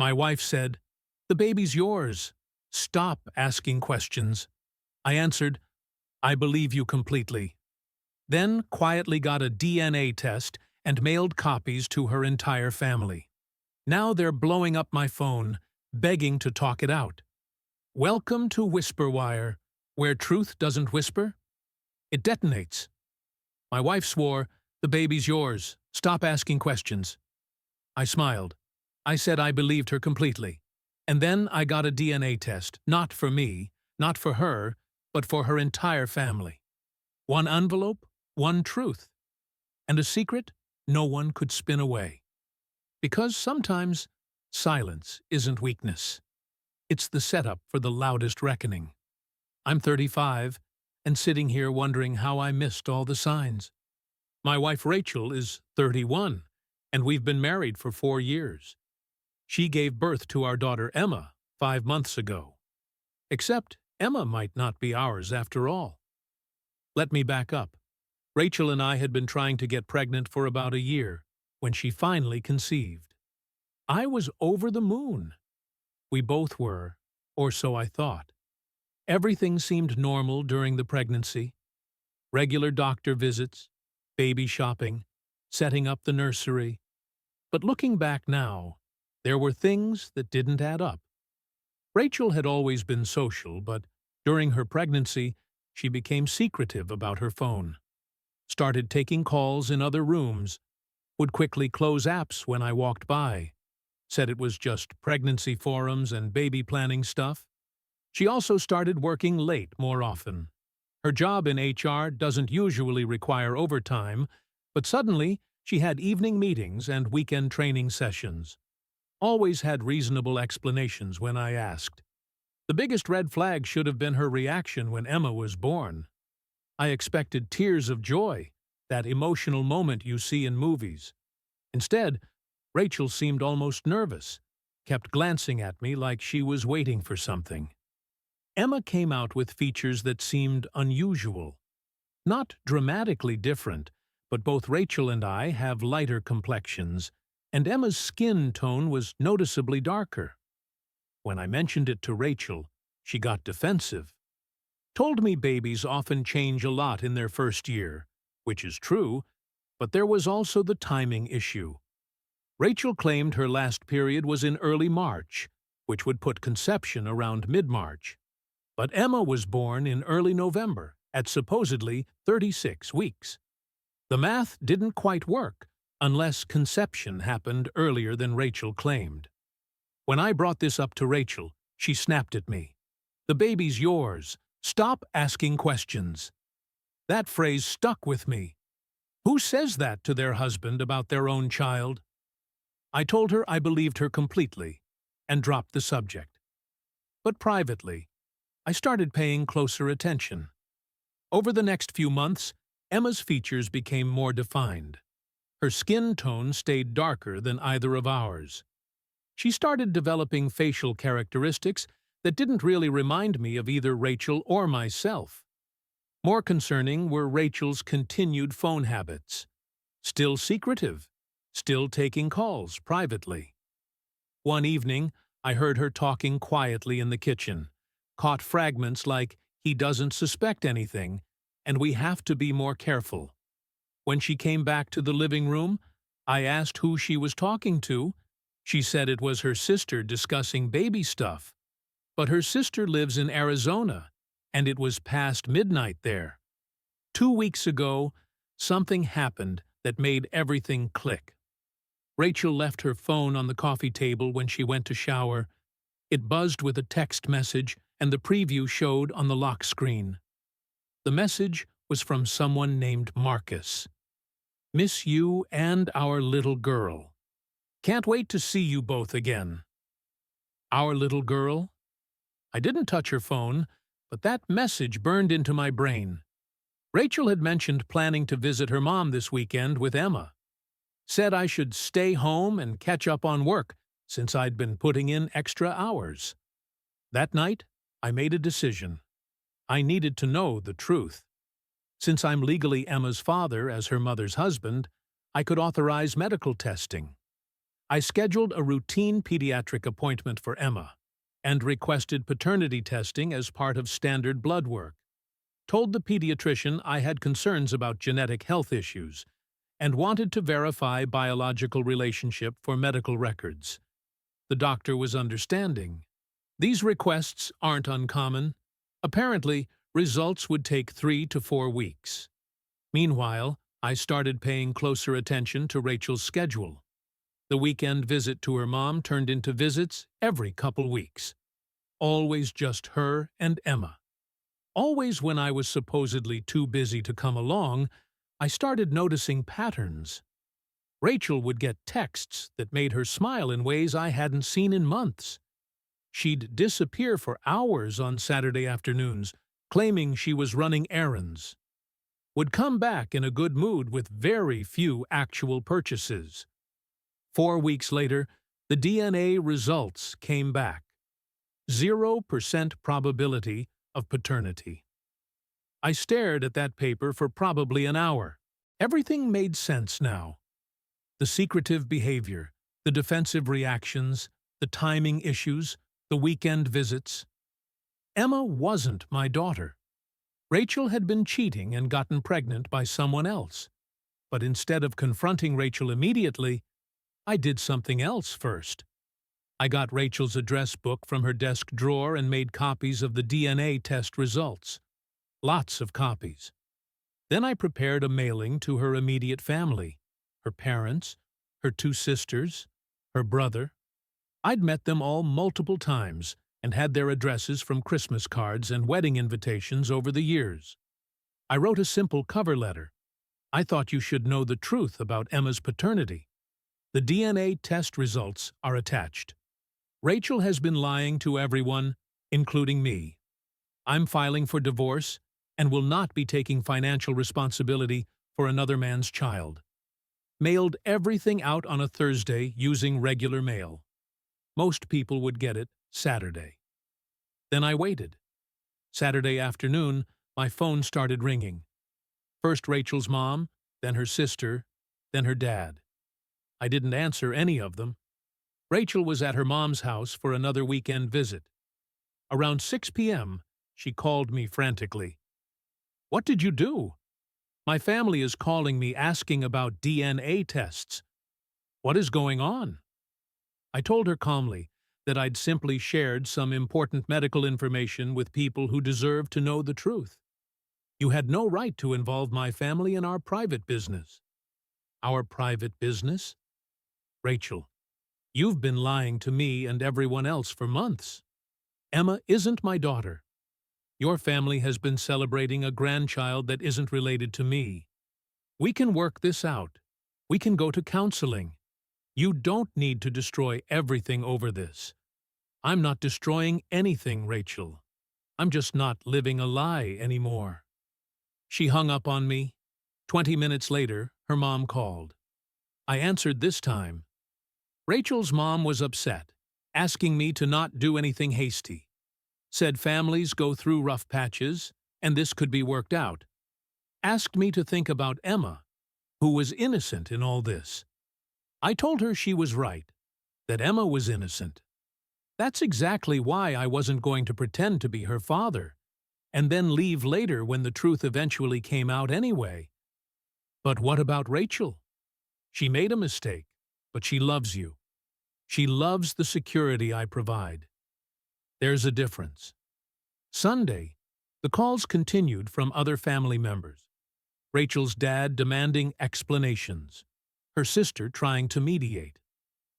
My wife said, "The baby's yours. Stop asking questions." I answered, "I believe you completely." Then quietly got a DNA test and mailed copies to her entire family. Now they're blowing up my phone, begging to talk it out. Welcome to Whisperwire, where truth doesn't whisper, it detonates. My wife swore, "The baby's yours. Stop asking questions." I smiled. I said I believed her completely. And then I got a DNA test, not for me, not for her, but for her entire family. One envelope, one truth. And a secret no one could spin away. Because sometimes silence isn't weakness. It's the setup for the loudest reckoning. I'm 35 and sitting here wondering how I missed all the signs. My wife Rachel is 31, and we've been married for 4 years. She gave birth to our daughter Emma 5 months ago. Except Emma might not be ours after all. Let me back up. Rachel and I had been trying to get pregnant for about a year when she finally conceived. I was over the moon. We both were, or so I thought. Everything seemed normal during the pregnancy. Regular doctor visits, baby shopping, setting up the nursery. But looking back now, there were things that didn't add up. Rachel had always been social, but during her pregnancy, she became secretive about her phone. Started taking calls in other rooms, would quickly close apps when I walked by, said it was just pregnancy forums and baby planning stuff. She also started working late more often. Her job in HR doesn't usually require overtime, but suddenly she had evening meetings and weekend training sessions. Always had reasonable explanations when I asked. The biggest red flag should have been her reaction when Emma was born. I expected tears of joy, that emotional moment you see in movies. Instead, Rachel seemed almost nervous, kept glancing at me like she was waiting for something. Emma came out with features that seemed unusual. Not dramatically different, but both Rachel and I have lighter complexions, and Emma's skin tone was noticeably darker. When I mentioned it to Rachel, she got defensive. Told me babies often change a lot in their first year, which is true, but there was also the timing issue. Rachel claimed her last period was in early March, which would put conception around mid-March. But Emma was born in early November, at supposedly 36 weeks. The math didn't quite work, unless conception happened earlier than Rachel claimed. When I brought this up to Rachel, she snapped at me. "The baby's yours. Stop asking questions." That phrase stuck with me. Who says that to their husband about their own child? I told her I believed her completely, and dropped the subject. But privately, I started paying closer attention. Over the next few months, Emma's features became more defined. Her skin tone stayed darker than either of ours. She started developing facial characteristics that didn't really remind me of either Rachel or myself. More concerning were Rachel's continued phone habits. Still secretive, still taking calls privately. One evening, I heard her talking quietly in the kitchen, caught fragments like, "He doesn't suspect anything, and we have to be more careful." When she came back to the living room, I asked who she was talking to. She said it was her sister discussing baby stuff. But her sister lives in Arizona, and it was past midnight there. 2 weeks ago, something happened that made everything click. Rachel left her phone on the coffee table when she went to shower. It buzzed with a text message, and the preview showed on the lock screen. The message was from someone named Marcus. "Miss you and our little girl. Can't wait to see you both again." Our little girl? I didn't touch her phone, but that message burned into my brain. Rachel had mentioned planning to visit her mom this weekend with Emma. Said I should stay home and catch up on work, since I'd been putting in extra hours. That night, I made a decision. I needed to know the truth. Since I'm legally Emma's father as her mother's husband, I could authorize medical testing. I scheduled a routine pediatric appointment for Emma and requested paternity testing as part of standard blood work. Told the pediatrician I had concerns about genetic health issues and wanted to verify biological relationship for medical records. The doctor was understanding. These requests aren't uncommon. Apparently, results would take 3 to 4 weeks. Meanwhile, I started paying closer attention to Rachel's schedule. The weekend visit to her mom turned into visits every couple weeks. Always just her and Emma. Always when I was supposedly too busy to come along, I started noticing patterns. Rachel would get texts that made her smile in ways I hadn't seen in months. She'd disappear for hours on Saturday afternoons, claiming she was running errands. Would come back in a good mood with very few actual purchases. 4 weeks later, the DNA results came back. 0% probability of paternity. I stared at that paper for probably an hour. Everything made sense now. The secretive behavior, the defensive reactions, the timing issues, the weekend visits. Emma wasn't my daughter. Rachel had been cheating and gotten pregnant by someone else. But instead of confronting Rachel immediately, I did something else first. I got Rachel's address book from her desk drawer and made copies of the DNA test results. Lots of copies. Then I prepared a mailing to her immediate family, her parents, her 2 sisters, her brother. I'd met them all multiple times and had their addresses from Christmas cards and wedding invitations over the years. I wrote a simple cover letter. I thought you should know the truth about Emma's paternity. The DNA test results are attached. Rachel has been lying to everyone, including me. I'm filing for divorce and will not be taking financial responsibility for another man's child. Mailed everything out on a Thursday using regular mail. Most people would get it Saturday. Then I waited. Saturday afternoon, my phone started ringing. First Rachel's mom, then her sister, then her dad. I didn't answer any of them. Rachel was at her mom's house for another weekend visit. Around 6 p.m., she called me frantically. "What did you do? My family is calling me asking about DNA tests. What is going on?" I told her calmly that I'd simply shared some important medical information with people who deserve to know the truth. You had no right to involve my family in our private business. Our private business? Rachel, you've been lying to me and everyone else for months. Emma isn't my daughter. Your family has been celebrating a grandchild that isn't related to me. We can work this out. We can go to counseling. You don't need to destroy everything over this. I'm not destroying anything, Rachel. I'm just not living a lie anymore. She hung up on me. 20 minutes later, her mom called. I answered this time. Rachel's mom was upset, asking me to not do anything hasty. Said families go through rough patches, and this could be worked out. Asked me to think about Emma, who was innocent in all this. I told her she was right, that Emma was innocent. That's exactly why I wasn't going to pretend to be her father, and then leave later when the truth eventually came out anyway. But what about Rachel? She made a mistake, but she loves you. She loves the security I provide. There's a difference. Sunday, the calls continued from other family members. Rachel's dad demanding explanations. Her sister trying to mediate.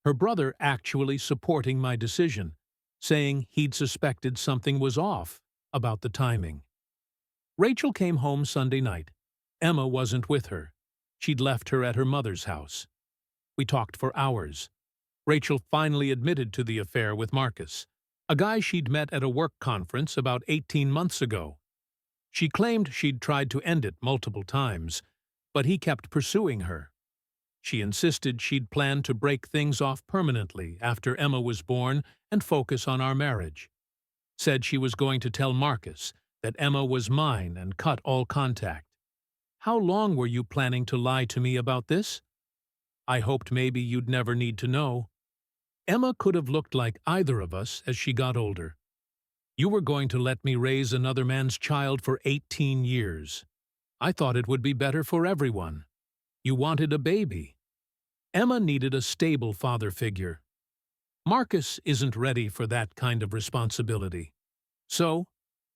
Her brother actually supporting my decision, saying he'd suspected something was off about the timing. Rachel came home Sunday night. Emma wasn't with her. She'd left her at her mother's house. We talked for hours. Rachel finally admitted to the affair with Marcus, a guy she'd met at a work conference about 18 months ago. She claimed she'd tried to end it multiple times, but he kept pursuing her. She insisted she'd planned to break things off permanently after Emma was born and focus on our marriage. Said she was going to tell Marcus that Emma was mine and cut all contact. How long were you planning to lie to me about this? I hoped maybe you'd never need to know. Emma could have looked like either of us as she got older. You were going to let me raise another man's child for 18 years. I thought it would be better for everyone. You wanted a baby. Emma needed a stable father figure. Marcus isn't ready for that kind of responsibility. So,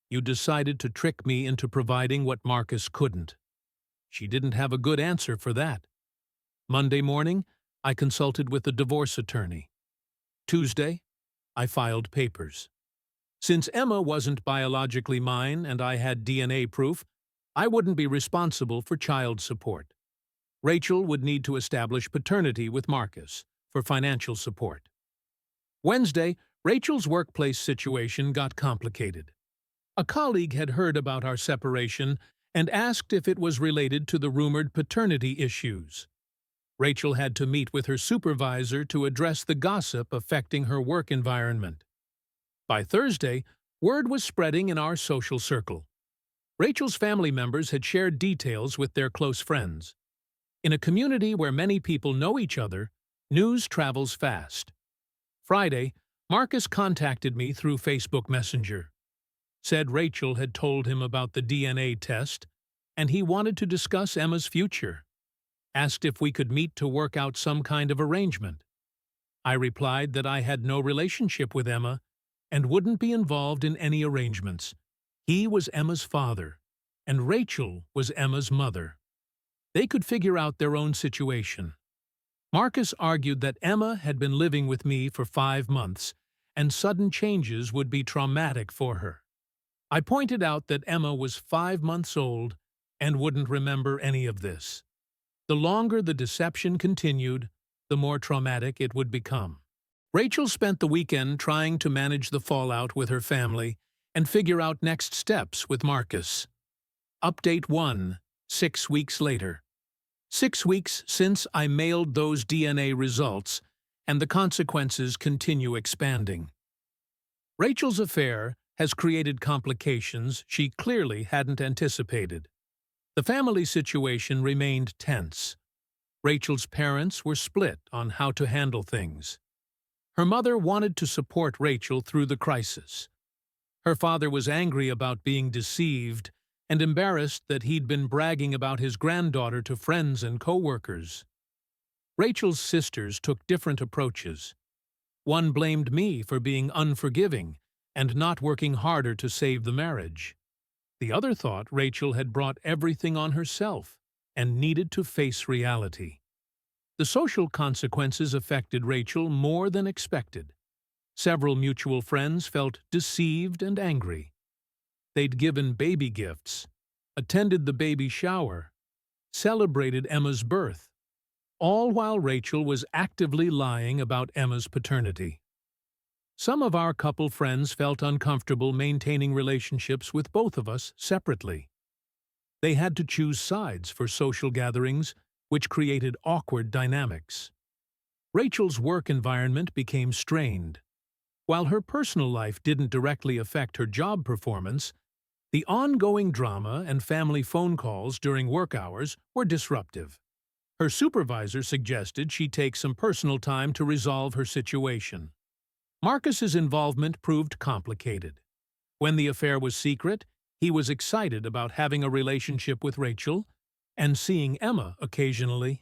you decided to trick me into providing what Marcus couldn't. She didn't have a good answer for that. Monday morning, I consulted with the divorce attorney. Tuesday, I filed papers. Since Emma wasn't biologically mine and I had DNA proof, I wouldn't be responsible for child support. Rachel would need to establish paternity with Marcus for financial support. Wednesday, Rachel's workplace situation got complicated. A colleague had heard about our separation and asked if it was related to the rumored paternity issues. Rachel had to meet with her supervisor to address the gossip affecting her work environment. By Thursday, word was spreading in our social circle. Rachel's family members had shared details with their close friends. In a community where many people know each other, news travels fast. Friday, Marcus contacted me through Facebook Messenger. Said Rachel had told him about the DNA test, and he wanted to discuss Emma's future. Asked if we could meet to work out some kind of arrangement. I replied that I had no relationship with Emma and wouldn't be involved in any arrangements. He was Emma's father, and Rachel was Emma's mother. They could figure out their own situation. Marcus argued that Emma had been living with me for 5 months, and sudden changes would be traumatic for her. I pointed out that Emma was 5 months old and wouldn't remember any of this. The longer the deception continued, the more traumatic it would become. Rachel spent the weekend trying to manage the fallout with her family and figure out next steps with Marcus. Update 1, 6 weeks later. 6 weeks since I mailed those DNA results, and the consequences continue expanding. Rachel's affair has created complications she clearly hadn't anticipated. The family situation remained tense. Rachel's parents were split on how to handle things. Her mother wanted to support Rachel through the crisis. Her father was angry about being deceived and embarrassed that he'd been bragging about his granddaughter to friends and co-workers. Rachel's sisters took different approaches. One blamed me for being unforgiving and not working harder to save the marriage. The other thought Rachel had brought everything on herself and needed to face reality. The social consequences affected Rachel more than expected. Several mutual friends felt deceived and angry. They'd given baby gifts, attended the baby shower, celebrated Emma's birth, all while Rachel was actively lying about Emma's paternity. Some of our couple friends felt uncomfortable maintaining relationships with both of us separately. They had to choose sides for social gatherings, which created awkward dynamics. Rachel's work environment became strained. While her personal life didn't directly affect her job performance, the ongoing drama and family phone calls during work hours were disruptive. Her supervisor suggested she take some personal time to resolve her situation. Marcus's involvement proved complicated. When the affair was secret, he was excited about having a relationship with Rachel and seeing Emma occasionally.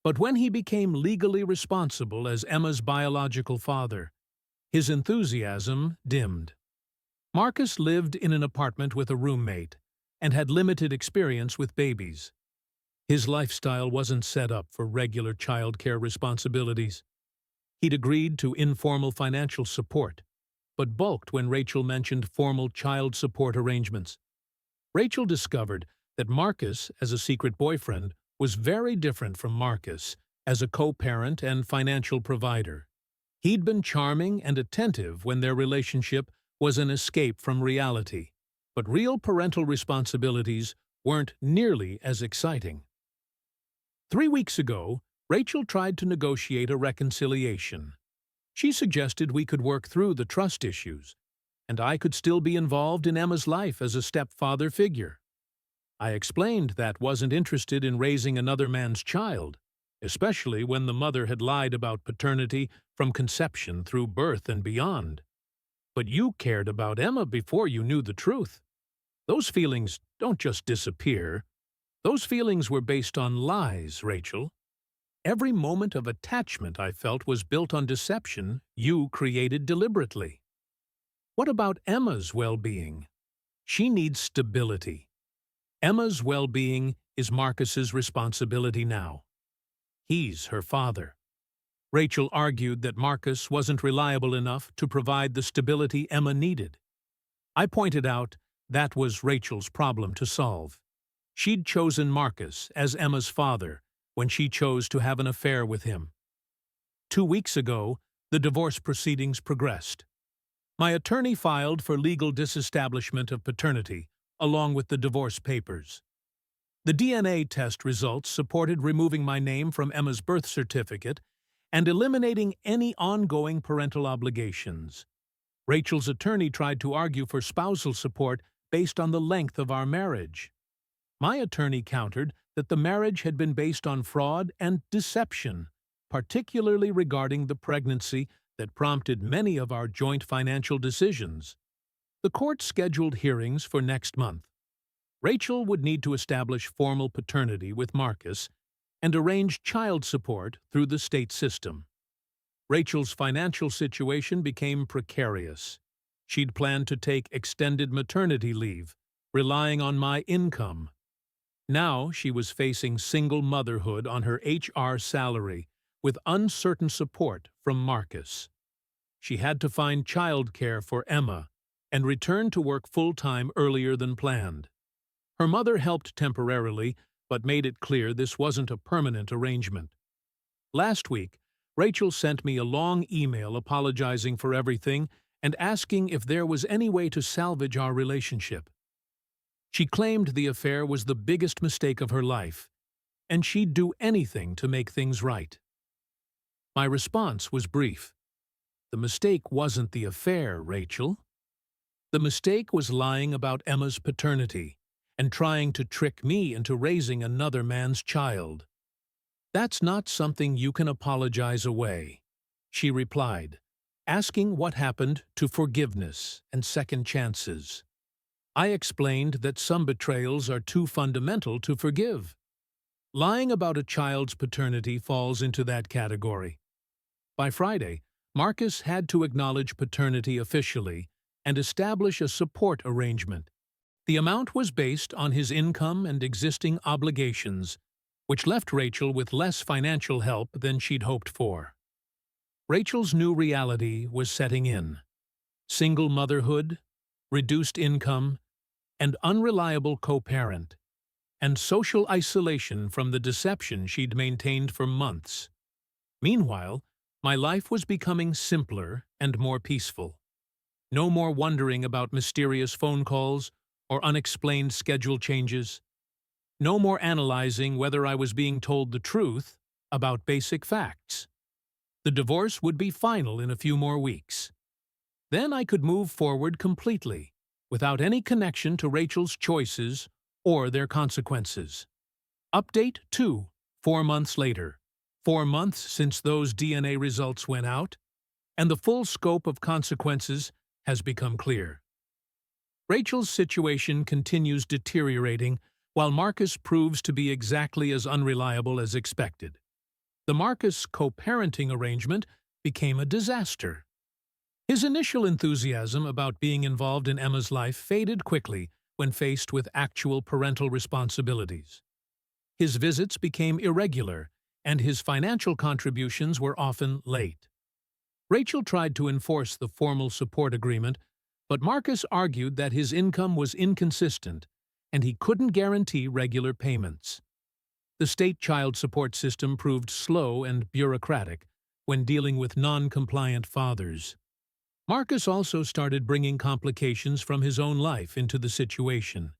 But when he became legally responsible as Emma's biological father, his enthusiasm dimmed. Marcus lived in an apartment with a roommate and had limited experience with babies. His lifestyle wasn't set up for regular childcare responsibilities. He'd agreed to informal financial support, but balked when Rachel mentioned formal child support arrangements. Rachel discovered that Marcus, as a secret boyfriend, was very different from Marcus as a co-parent and financial provider. He'd been charming and attentive when their relationship was an escape from reality, but real parental responsibilities weren't nearly as exciting. 3 weeks ago, Rachel tried to negotiate a reconciliation. She suggested we could work through the trust issues, and I could still be involved in Emma's life as a stepfather figure. I explained that wasn't interested in raising another man's child. especially when the mother had lied about paternity from conception through birth and beyond. But you cared about Emma before you knew the truth. Those feelings don't just disappear. Those feelings were based on lies, Rachel. Every moment of attachment I felt was built on deception you created deliberately. What about Emma's well-being? She needs stability. Emma's well-being is Marcus's responsibility now. He's her father. Rachel argued that Marcus wasn't reliable enough to provide the stability Emma needed. I pointed out that was Rachel's problem to solve. She'd chosen Marcus as Emma's father when she chose to have an affair with him. 2 weeks ago, the divorce proceedings progressed. My attorney filed for legal disestablishment of paternity, along with the divorce papers. The DNA test results supported removing my name from Emma's birth certificate and eliminating any ongoing parental obligations. Rachel's attorney tried to argue for spousal support based on the length of our marriage. My attorney countered that the marriage had been based on fraud and deception, particularly regarding the pregnancy that prompted many of our joint financial decisions. The court scheduled hearings for next month. Rachel would need to establish formal paternity with Marcus and arrange child support through the state system. Rachel's financial situation became precarious. She'd planned to take extended maternity leave, relying on my income. Now she was facing single motherhood on her HR salary with uncertain support from Marcus. She had to find childcare for Emma and return to work full-time earlier than planned. Her mother helped temporarily, but made it clear this wasn't a permanent arrangement. Last week, Rachel sent me a long email apologizing for everything and asking if there was any way to salvage our relationship. She claimed the affair was the biggest mistake of her life, and she'd do anything to make things right. My response was brief. The mistake wasn't the affair, Rachel. The mistake was lying about Emma's paternity and trying to trick me into raising another man's child. That's not something you can apologize away, she replied, asking what happened to forgiveness and second chances. I explained that some betrayals are too fundamental to forgive. Lying about a child's paternity falls into that category. By Friday, Marcus had to acknowledge paternity officially and establish a support arrangement. The amount was based on his income and existing obligations, which left Rachel with less financial help than she'd hoped for. Rachel's new reality was setting in. Single motherhood, reduced income, and unreliable co-parent, and social isolation from the deception she'd maintained for months. Meanwhile, my life was becoming simpler and more peaceful. No more wondering about mysterious phone calls or unexplained schedule changes. No more analyzing whether I was being told the truth about basic facts. The divorce would be final in a few more weeks. Then I could move forward completely, without any connection to Rachel's choices or their consequences. Update 2, 4 months later. 4 months since those DNA results went out, and the full scope of consequences has become clear. Rachel's situation continues deteriorating while Marcus proves to be exactly as unreliable as expected. The Marcus co-parenting arrangement became a disaster. His initial enthusiasm about being involved in Emma's life faded quickly when faced with actual parental responsibilities. His visits became irregular, and his financial contributions were often late. Rachel tried to enforce the formal support agreement, but Marcus argued that his income was inconsistent and he couldn't guarantee regular payments. The state child support system proved slow and bureaucratic when dealing with non-compliant fathers. Marcus also started bringing complications from his own life into the situation.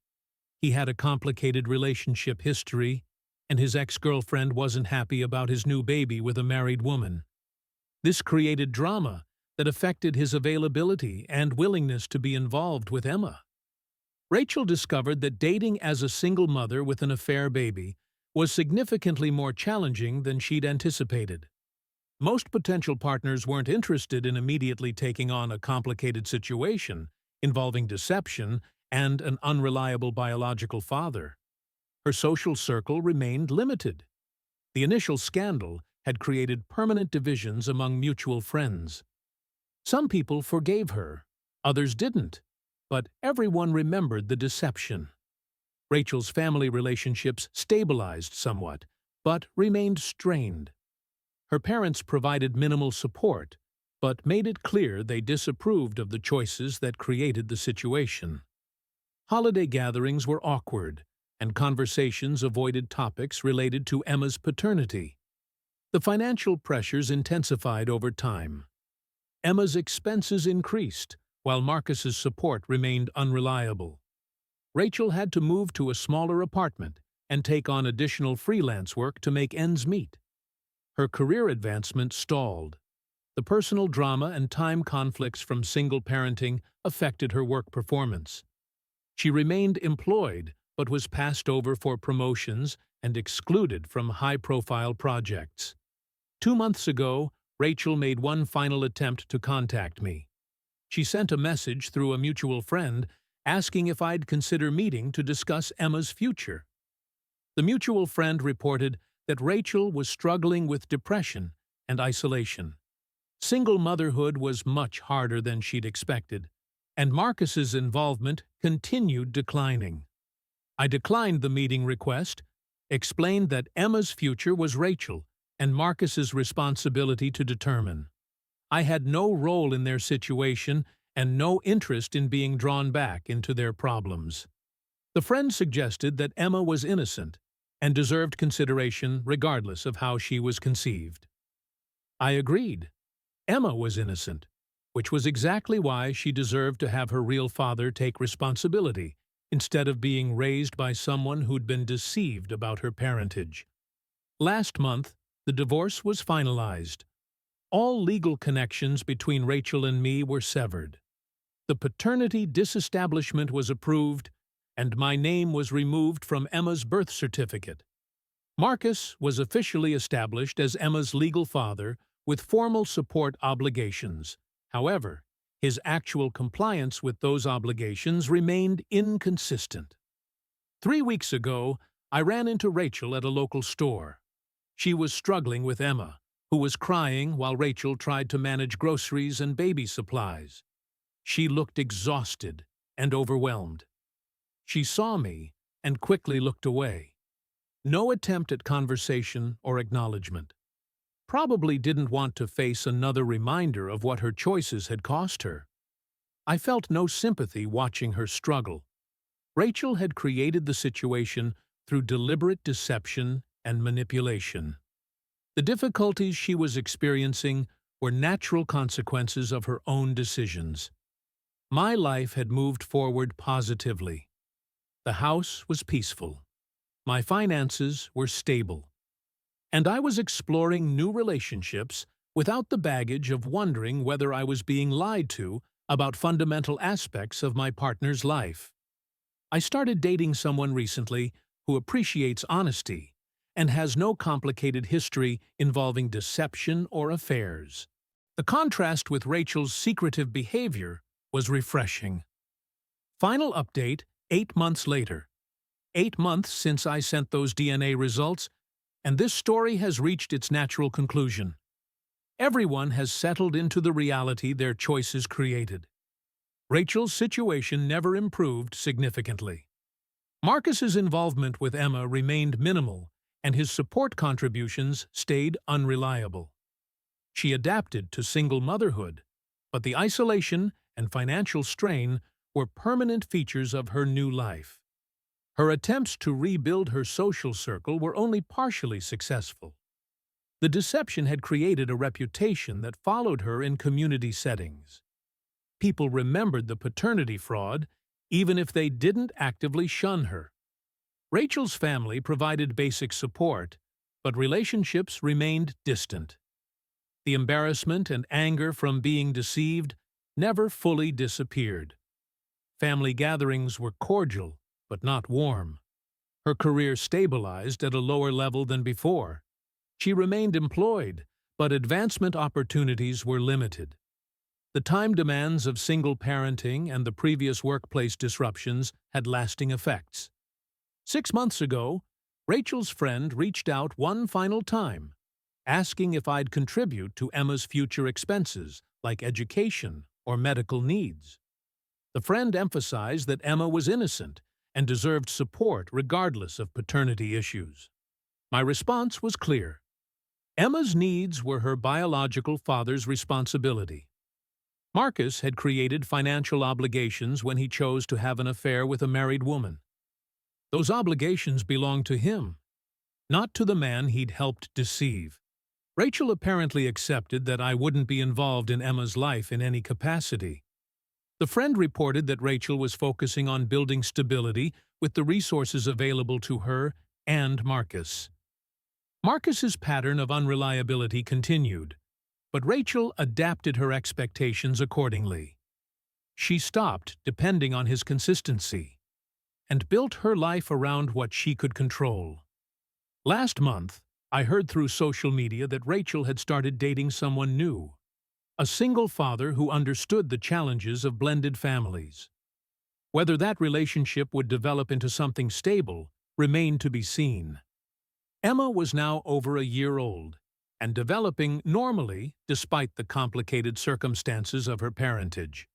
He had a complicated relationship history, and his ex-girlfriend wasn't happy about his new baby with a married woman. This created drama that affected his availability and willingness to be involved with Emma. Rachel discovered that dating as a single mother with an affair baby was significantly more challenging than she'd anticipated. Most potential partners weren't interested in immediately taking on a complicated situation involving deception and an unreliable biological father. Her social circle remained limited. The initial scandal had created permanent divisions among mutual friends. Some people forgave her, others didn't, but everyone remembered the deception. Rachel's family relationships stabilized somewhat, but remained strained. Her parents provided minimal support, but made it clear they disapproved of the choices that created the situation. Holiday gatherings were awkward, and conversations avoided topics related to Emma's paternity. The financial pressures intensified over time. Emma's expenses increased, while Marcus's support remained unreliable. Rachel had to move to a smaller apartment and take on additional freelance work to make ends meet. Her career advancement stalled. The personal drama and time conflicts from single parenting affected her work performance. She remained employed, but was passed over for promotions and excluded from high-profile projects. 2 months ago, Rachel made one final attempt to contact me. She sent a message through a mutual friend asking if I'd consider meeting to discuss Emma's future. The mutual friend reported that Rachel was struggling with depression and isolation. Single motherhood was much harder than she'd expected, and Marcus's involvement continued declining. I declined the meeting request, explained that Emma's future was Rachel and Marcus's responsibility to determine. I had no role in their situation and no interest in being drawn back into their problems. The friend suggested that Emma was innocent and deserved consideration regardless of how she was conceived. I agreed. Emma was innocent, which was exactly why she deserved to have her real father take responsibility instead of being raised by someone who'd been deceived about her parentage. Last month, the divorce was finalized. All legal connections between Rachel and me were severed. The paternity disestablishment was approved, and my name was removed from Emma's birth certificate. Marcus was officially established as Emma's legal father with formal support obligations. However, his actual compliance with those obligations remained inconsistent. 3 weeks ago, I ran into Rachel at a local store. She was struggling with Emma, who was crying while Rachel tried to manage groceries and baby supplies. She looked exhausted and overwhelmed. She saw me and quickly looked away. No attempt at conversation or acknowledgement. Probably didn't want to face another reminder of what her choices had cost her. I felt no sympathy watching her struggle. Rachel had created the situation through deliberate deception and manipulation. The difficulties she was experiencing were natural consequences of her own decisions. My life had moved forward positively. The house was peaceful. My finances were stable. And I was exploring new relationships without the baggage of wondering whether I was being lied to about fundamental aspects of my partner's life. I started dating someone recently who appreciates honesty and has no complicated history involving deception or affairs. The contrast with Rachel's secretive behavior was refreshing. Final update 8 months later. 8 months since I sent those DNA results, and this story has reached its natural conclusion. Everyone has settled into the reality their choices created. Rachel's situation never improved significantly. Marcus's involvement with Emma remained minimal, and his support contributions stayed unreliable. She adapted to single motherhood, but the isolation and financial strain were permanent features of her new life. Her attempts to rebuild her social circle were only partially successful. The deception had created a reputation that followed her in community settings. People remembered the paternity fraud, even if they didn't actively shun her. Rachel's family provided basic support, but relationships remained distant. The embarrassment and anger from being deceived never fully disappeared. Family gatherings were cordial, but not warm. Her career stabilized at a lower level than before. She remained employed, but advancement opportunities were limited. The time demands of single parenting and the previous workplace disruptions had lasting effects. 6 months ago, Rachel's friend reached out one final time, asking if I'd contribute to Emma's future expenses, like education or medical needs. The friend emphasized that Emma was innocent and deserved support regardless of paternity issues. My response was clear. Emma's needs were her biological father's responsibility. Marcus had created financial obligations when he chose to have an affair with a married woman. Those obligations belonged to him, not to the man he'd helped deceive. Rachel apparently accepted that I wouldn't be involved in Emma's life in any capacity. The friend reported that Rachel was focusing on building stability with the resources available to her and Marcus. Marcus's pattern of unreliability continued, but Rachel adapted her expectations accordingly. She stopped depending on his consistency and built her life around what she could control. Last month, I heard through social media that Rachel had started dating someone new, a single father who understood the challenges of blended families. Whether that relationship would develop into something stable remained to be seen. Emma was now over a year old and developing normally despite the complicated circumstances of her parentage.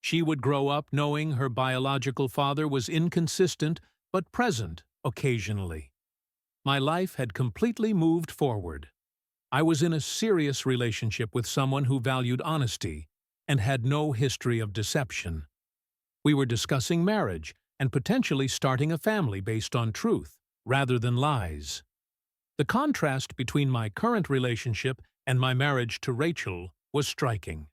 She would grow up knowing her biological father was inconsistent but present occasionally. My life had completely moved forward. I was in a serious relationship with someone who valued honesty and had no history of deception. We were discussing marriage and potentially starting a family based on truth rather than lies. The contrast between my current relationship and my marriage to Rachel was striking.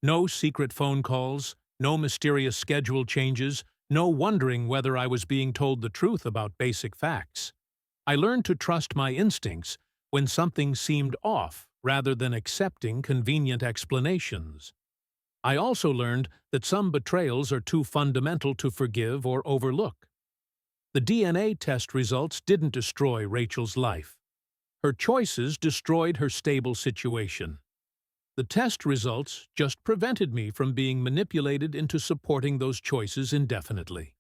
No secret phone calls, no mysterious schedule changes, no wondering whether I was being told the truth about basic facts. I learned to trust my instincts when something seemed off rather than accepting convenient explanations. I also learned that some betrayals are too fundamental to forgive or overlook. The DNA test results didn't destroy Rachel's life. Her choices destroyed her stable situation. The test results just prevented me from being manipulated into supporting those choices indefinitely.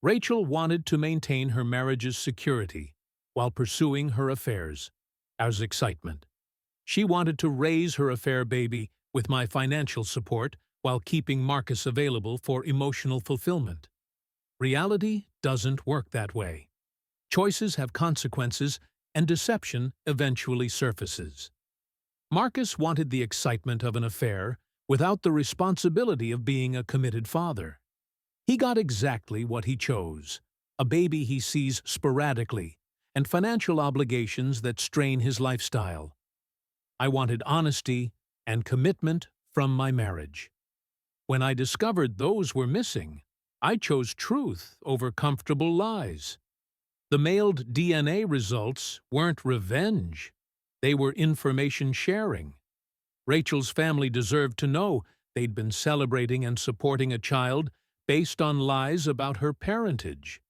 Rachel wanted to maintain her marriage's security while pursuing her affairs as excitement. She wanted to raise her affair baby with my financial support while keeping Marcus available for emotional fulfillment. Reality doesn't work that way. Choices have consequences, and deception eventually surfaces. Marcus wanted the excitement of an affair without the responsibility of being a committed father. He got exactly what he chose, a baby he sees sporadically, and financial obligations that strain his lifestyle. I wanted honesty and commitment from my marriage. When I discovered those were missing, I chose truth over comfortable lies. The mailed DNA results weren't revenge. They were information sharing. Rachel's family deserved to know they'd been celebrating and supporting a child based on lies about her parentage.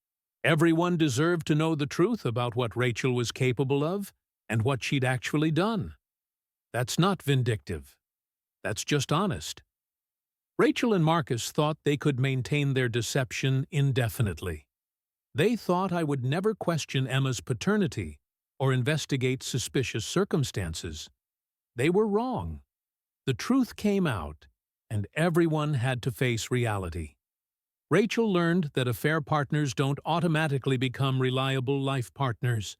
Everyone deserved to know the truth about what Rachel was capable of and what she'd actually done. That's not vindictive. That's just honest. Rachel and Marcus thought they could maintain their deception indefinitely. They thought I would never question Emma's paternity or investigate suspicious circumstances. They were wrong. The truth came out, and everyone had to face reality. Rachel learned that affair partners don't automatically become reliable life partners.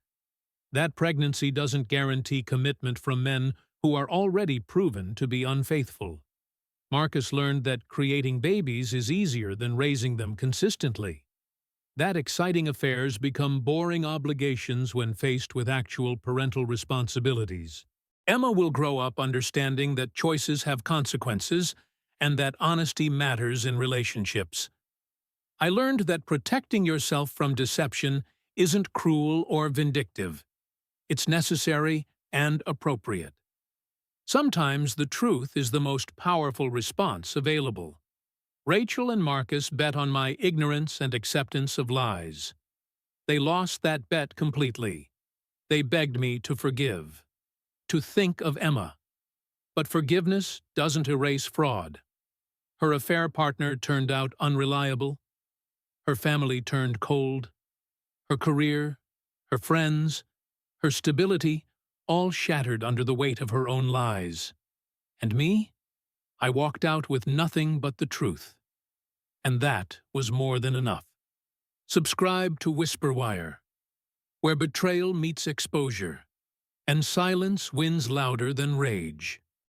That pregnancy doesn't guarantee commitment from men who are already proven to be unfaithful. Marcus learned that creating babies is easier than raising them consistently. That exciting affairs become boring obligations when faced with actual parental responsibilities. Emma will grow up understanding that choices have consequences and that honesty matters in relationships. I learned that protecting yourself from deception isn't cruel or vindictive. It's necessary and appropriate. Sometimes the truth is the most powerful response available. Rachel and Marcus bet on my ignorance and acceptance of lies. They lost that bet completely. They begged me to forgive, to think of Emma. But forgiveness doesn't erase fraud. Her affair partner turned out unreliable. Her family turned cold. Her career, her friends, her stability, all shattered under the weight of her own lies. And me? I walked out with nothing but the truth. And that was more than enough. Subscribe to Whisperwire, where betrayal meets exposure, and silence wins louder than rage.